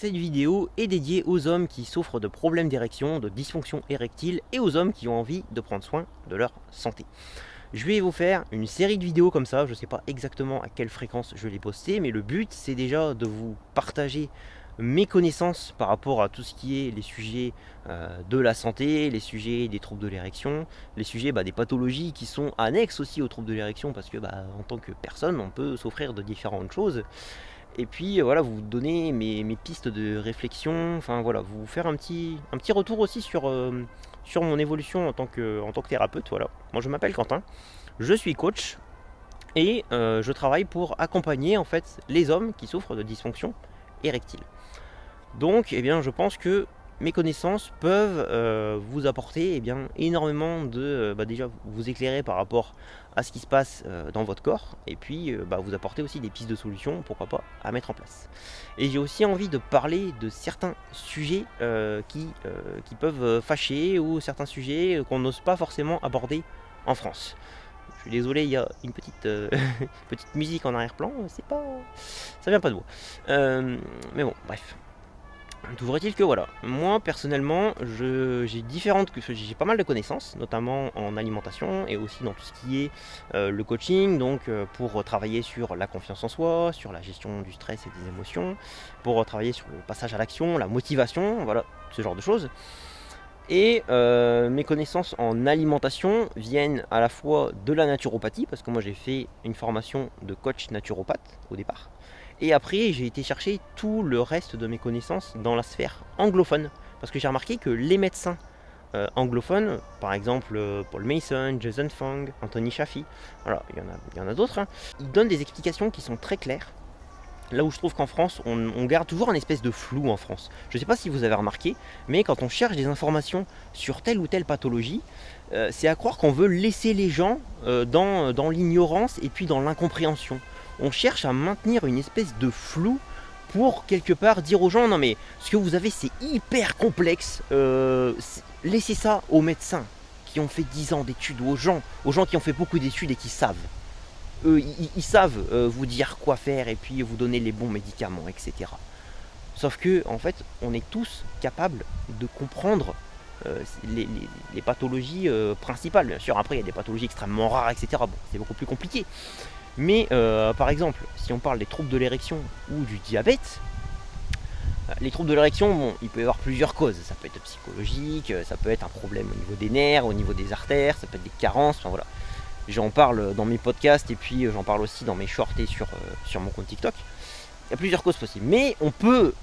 Cette vidéo est dédiée aux hommes qui souffrent de problèmes d'érection, de dysfonction érectile et aux hommes qui ont envie de prendre soin de leur santé. Je vais vous faire une série de vidéos comme ça, je ne sais pas exactement à quelle fréquence je vais les poster, mais le but c'est déjà de vous partager mes connaissances par rapport à tout ce qui est les sujets de la santé, les sujets des troubles de l'érection, les sujets des pathologies qui sont annexes aussi aux troubles de l'érection parce que en tant que personne on peut souffrir de différentes choses. Et puis voilà, vous donner mes pistes de réflexion, enfin voilà, vous faire un petit retour aussi sur mon évolution en tant que thérapeute. Voilà. Moi je m'appelle Quentin, je suis coach et je travaille pour accompagner en fait les hommes qui souffrent de dysfonction érectile. Donc je pense que mes connaissances peuvent vous apporter énormément de déjà vous éclairer par rapport à ce qui se passe dans votre corps et puis vous apporter aussi des pistes de solutions, pourquoi pas, à mettre en place. Et j'ai aussi envie de parler de certains sujets qui peuvent fâcher ou certains sujets qu'on n'ose pas forcément aborder en France. Je suis désolé, il y a une petite, petite musique en arrière-plan, ça vient pas de moi. Mais bon, bref. Toujours est-il que voilà, moi personnellement, j'ai pas mal de connaissances, notamment en alimentation et aussi dans tout ce qui est le coaching, donc pour travailler sur la confiance en soi, sur la gestion du stress et des émotions, pour travailler sur le passage à l'action, la motivation, voilà, ce genre de choses. Et mes connaissances en alimentation viennent à la fois de la naturopathie, parce que moi j'ai fait une formation de coach naturopathe au départ. Et après j'ai été chercher tout le reste de mes connaissances dans la sphère anglophone. Parce que j'ai remarqué que les médecins anglophones, par exemple Paul Mason, Jason Fung, Anthony Chaffee, voilà, il y en a d'autres, hein, ils donnent des explications qui sont très claires. Là où je trouve qu'en France, on garde toujours un espèce de flou en France. Je ne sais pas si vous avez remarqué, mais quand on cherche des informations sur telle ou telle pathologie, c'est à croire qu'on veut laisser les gens dans l'ignorance et puis dans l'incompréhension. On cherche à maintenir une espèce de flou pour quelque part dire aux gens non mais ce que vous avez c'est hyper complexe, laissez ça aux médecins qui ont fait 10 ans d'études ou aux gens qui ont fait beaucoup d'études et qui savent. Eux, ils savent vous dire quoi faire et puis vous donner les bons médicaments, etc. Sauf que, en fait, on est tous capables de comprendre les pathologies principales. Bien sûr, après, il y a des pathologies extrêmement rares, etc. Bon, c'est beaucoup plus compliqué. Mais, par exemple, si on parle des troubles de l'érection ou du diabète, les troubles de l'érection, bon, il peut y avoir plusieurs causes. Ça peut être psychologique, ça peut être un problème au niveau des nerfs, au niveau des artères, ça peut être des carences, enfin voilà. J'en parle dans mes podcasts et puis j'en parle aussi dans mes shorts et sur mon compte TikTok. Il y a plusieurs causes possibles. Mais on peut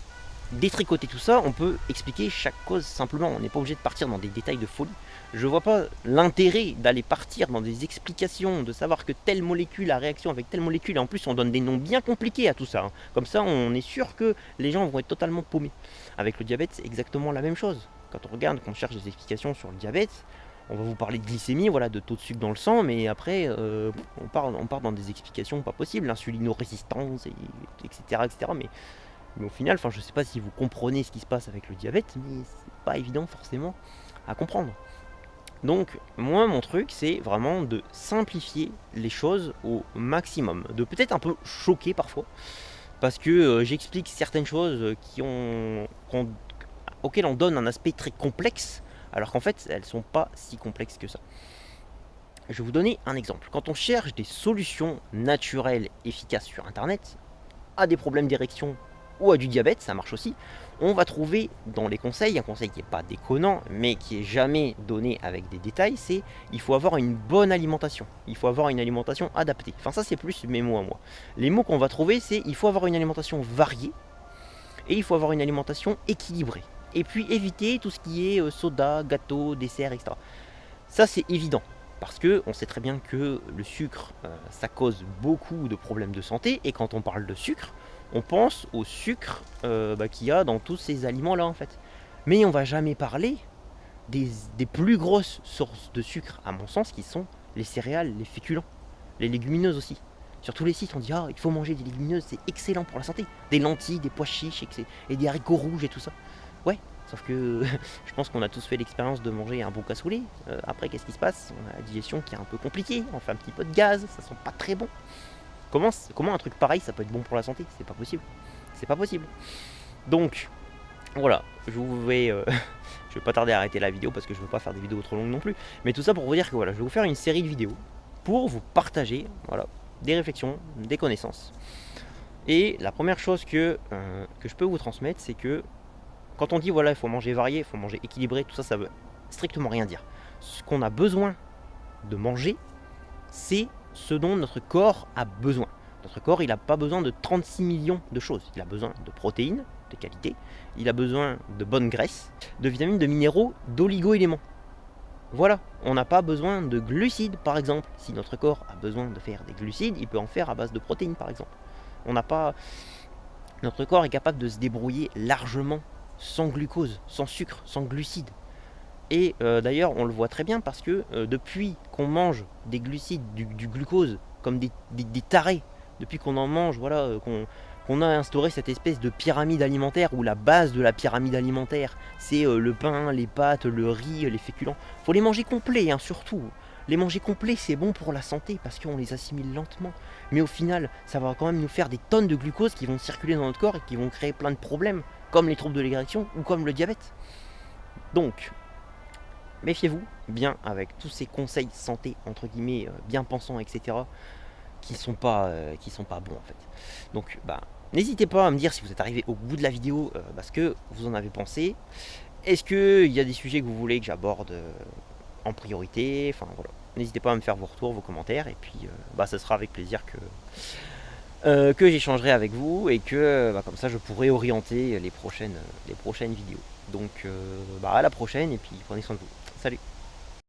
détricoter tout ça, on peut expliquer chaque cause simplement. On n'est pas obligé de partir dans des détails de folie. Je vois pas l'intérêt d'aller partir dans des explications, de savoir que telle molécule a réaction avec telle molécule. Et en plus, on donne des noms bien compliqués à tout ça, hein. Comme ça, on est sûr que les gens vont être totalement paumés. Avec le diabète, c'est exactement la même chose. Quand on regarde, qu'on cherche des explications sur le diabète, on va vous parler de glycémie, voilà, de taux de sucre dans le sang, mais après, on part dans des explications pas possibles, l'insulinorésistance, etc., etc. Mais au final, je ne sais pas si vous comprenez ce qui se passe avec le diabète, mais c'est pas évident forcément à comprendre. Donc, moi, mon truc, c'est vraiment de simplifier les choses au maximum, de peut-être un peu choquer parfois, parce que j'explique certaines choses auxquelles on donne un aspect très complexe, alors qu'en fait, elles ne sont pas si complexes que ça. Je vais vous donner un exemple. Quand on cherche des solutions naturelles efficaces sur Internet, à des problèmes d'érection ou à du diabète, ça marche aussi, on va trouver dans les conseils, un conseil qui n'est pas déconnant, mais qui est jamais donné avec des détails, c'est il faut avoir une bonne alimentation. Il faut avoir une alimentation adaptée. Enfin ça c'est plus mes mots à moi. Les mots qu'on va trouver c'est il faut avoir une alimentation variée et il faut avoir une alimentation équilibrée. Et puis éviter tout ce qui est soda, gâteau, dessert, etc. Ça c'est évident. Parce que on sait très bien que le sucre, ça cause beaucoup de problèmes de santé. Et quand on parle de sucre, on pense au sucre qu'il y a dans tous ces aliments-là en fait. Mais on va jamais parler des plus grosses sources de sucre, à mon sens, qui sont les céréales, les féculents, les légumineuses aussi. Sur tous les sites, on dit ah il faut manger des légumineuses, c'est excellent pour la santé. Des lentilles, des pois chiches et des haricots rouges et tout ça. Ouais, sauf que je pense qu'on a tous fait l'expérience de manger un bon cassoulet. Après, qu'est-ce qui se passe? On a la digestion qui est un peu compliquée, on fait un petit peu de gaz, ça sent pas très bon. Comment un truc pareil ça peut être bon pour la santé? C'est pas possible. C'est pas possible. Donc voilà, je vais pas tarder à arrêter la vidéo parce que je veux pas faire des vidéos trop longues non plus. Mais tout ça pour vous dire que voilà, je vais vous faire une série de vidéos pour vous partager voilà, des réflexions, des connaissances. Et la première chose que je peux vous transmettre, c'est que quand on dit voilà, il faut manger varié, il faut manger équilibré, tout ça, ça veut strictement rien dire. Ce qu'on a besoin de manger, c'est ce dont notre corps a besoin. Notre corps, il n'a pas besoin de 36 millions de choses. Il a besoin de protéines de qualité, il a besoin de bonnes graisses, de vitamines, de minéraux, d'oligo-éléments. Voilà, on n'a pas besoin de glucides par exemple. Si notre corps a besoin de faire des glucides, il peut en faire à base de protéines par exemple. On n'a pas... Notre corps est capable de se débrouiller largement sans glucose, sans sucre, sans glucides. Et d'ailleurs, on le voit très bien parce que depuis qu'on mange des glucides, du glucose, comme des tarés, depuis qu'on en mange, voilà, qu'on a instauré cette espèce de pyramide alimentaire où la base de la pyramide alimentaire, c'est le pain, les pâtes, le riz, les féculents. Faut les manger complets, hein, surtout. Les manger complets, c'est bon pour la santé parce qu'on les assimile lentement. Mais au final, ça va quand même nous faire des tonnes de glucose qui vont circuler dans notre corps et qui vont créer plein de problèmes, comme les troubles de l'érection ou comme le diabète. Donc, méfiez-vous bien avec tous ces conseils santé, entre guillemets, bien pensants, etc., qui sont pas bons en fait. Donc, n'hésitez pas à me dire si vous êtes arrivé au bout de la vidéo, ce que vous en avez pensé. Est-ce qu'il y a des sujets que vous voulez que j'aborde en priorité? Enfin voilà. N'hésitez pas à me faire vos retours, vos commentaires, et puis ce sera avec plaisir que j'échangerai avec vous et que comme ça je pourrai orienter les prochaines vidéos. Donc à la prochaine et puis prenez soin de vous. Salut!